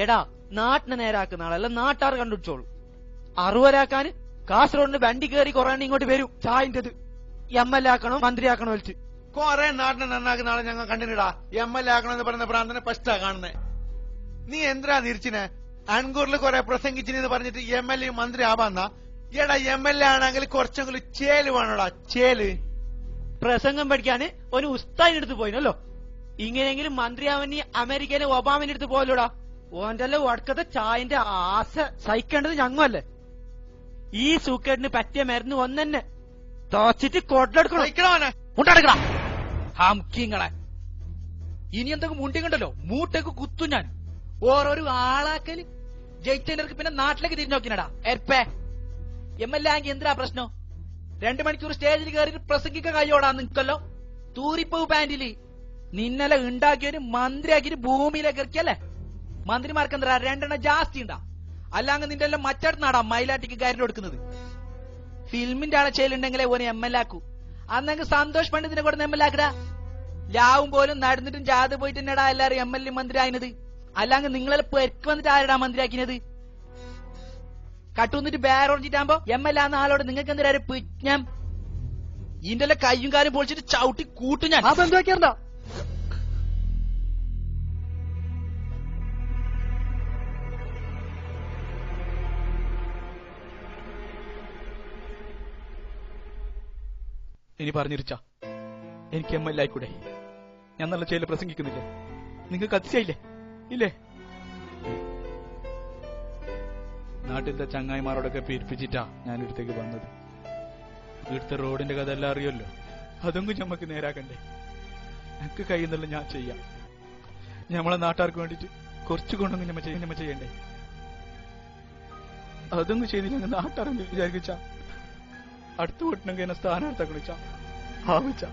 എടാ നാട്ടിനെ നേരാക്കുന്ന ആളല്ല നാട്ടാർ കണ്ടുപിടിച്ചോളൂ. 60 കാസർഗോഡിന് വണ്ടി കയറി കുറെ ഇങ്ങോട്ട് വരും. ചായന്റത് MLA ആക്കണോ മന്ത്രിയാക്കണോ വലിച്ച് കൊറേ നാട്ടിനെ നന്നാക്കുന്ന ആളെ ഞങ്ങൾ കണ്ടിട്ടാ. MLA ആക്കണമെന്ന് പറയുന്ന പ്രാന്തനെ ഫസ്റ്റാ കാണുന്നേ. നീ എന്തിനാ തിരിച്ചിനെ? അൺകൂറിൽ കുറെ പ്രസംഗിച്ചിനെന്ന് പറഞ്ഞിട്ട് MLA മന്ത്രി ആവാന്നാ? എടാ MLA ആണെങ്കിൽ കുറച്ചെങ്കിലും ചേല് വേണോടാ, ചേല്. പ്രസംഗം പഠിക്കാന് ഒരു ഉസ്താദിനടുത്ത് പോയിനല്ലോ. ഇങ്ങനെയെങ്കിലും മന്ത്രിയാവൻ അമേരിക്കയിലെ ഒബാമിന്റെ അടുത്ത് പോയല്ലോടാ. ഓന്റെ വടക്കത്തെ ചായന്റെ ആശ സഹിക്കേണ്ടത് ഞങ്ങല്ലേ. ഈ സൂക്കേടിന് പറ്റിയ മരുന്ന് ഒന്നെ തോച്ചിട്ട് കൊട്ടെടുക്കണം. ഹംകിങ്ങളെ ഇനി എന്തെങ്കിലും മുണ്ടിങ്ങണ്ടല്ലോ മൂട്ടേക്ക് കുത്തു ഞാൻ. ഓരോരോ ആളാക്കല് ജയിച്ചവർക്ക് പിന്നെ നാട്ടിലേക്ക് തിരിഞ്ഞു നോക്കിനടാ. എർപ്പേ MLA ആങ്കി എന്തിനാ പ്രശ്നം? 2 മണിക്കൂർ സ്റ്റേജിൽ കയറിയിട്ട് പ്രസംഗിക്ക കയ്യോടാ നിൽക്കല്ലോ. തൂരിപ്പൂ പാന്റില് നിന്നലെ ഉണ്ടാക്കിയവന് മന്ത്രിയാക്കിട്ട് ഭൂമിയിലേക്ക് ഇറക്കിയല്ലേ. മന്ത്രിമാർക്ക് എന്താ 2 എണ്ണം ജാസ്തി ഉണ്ടാ? അല്ലാങ്ക നിന്റെ എല്ലാം മറ്റടുത്ത് നാടാ മയിലാട്ടിക്ക് കയറി കൊടുക്കുന്നത്. ഫിലിമിന്റെ ആളെ ചെയ്യലുണ്ടെങ്കിലേ ഓന് MLA ആക്കൂ. അന്നെങ്കിൽ സന്തോഷ് പണ്ഡിതിനെ കൊടുത്ത് MLA ആക്കടാ. ലാവും പോലും നടന്നിട്ടും ജാഥ പോയിട്ട് തന്നെടാ എല്ലാരും MLA മന്ത്രി ആയത്. അല്ലാങ്ക നിങ്ങളെല്ലാം പെർക്ക് വന്നിട്ട് ആരടാ മന്ത്രിയാക്കിയത്? കട്ടുന്നിട്ട് ബേറോർജിട്ടാകുമ്പോ MLA എന്ന ആളോട് നിങ്ങൾക്ക് എന്തിനാ പിജ്ഞം? ഇതിന്റെ കയ്യും കാലും പൊളിച്ചിട്ട് ചവിട്ടി കൂട്ടും ഞാൻ. ബന്ധുവാക്കിയാ ഇനി പറഞ്ഞിരിച്ച എനിക്ക് MLA ആയിക്കൂടെ? ഞാൻ നല്ല ചെയ്യല് പ്രസംഗിക്കുന്നില്ലേ? നിങ്ങൾക്ക് അതിശയില്ലേ? ഇല്ലേ? നാട്ടിലത്തെ ചങ്ങായിമാരോടൊക്കെ പീരിപ്പിച്ചിട്ടാ ഞാനിടത്തേക്ക് വന്നത്. ഇവിടുത്തെ റോഡിന്റെ കഥ എല്ലാം അറിയല്ലോ. അതൊന്നും ഞമ്മക്ക് നേരാക്കണ്ടേ? എനിക്ക് കഴിയുന്നില്ല ഞാൻ ചെയ്യാം. ഞമ്മളെ നാട്ടുകാർക്ക് വേണ്ടിട്ട് കുറച്ചു കൊണ്ടൊന്നും ഞമ്മ ചെയ്യണ്ടേ? അതൊന്നും ചെയ്ത് ഞങ്ങൾ നാട്ടുകാരെന്ന് വിചാരിച്ച അടുത്ത വീട്ടിനെങ്കിൽ എന്നെ സ്ഥാനാർത്ഥിച്ച ആവിച്ച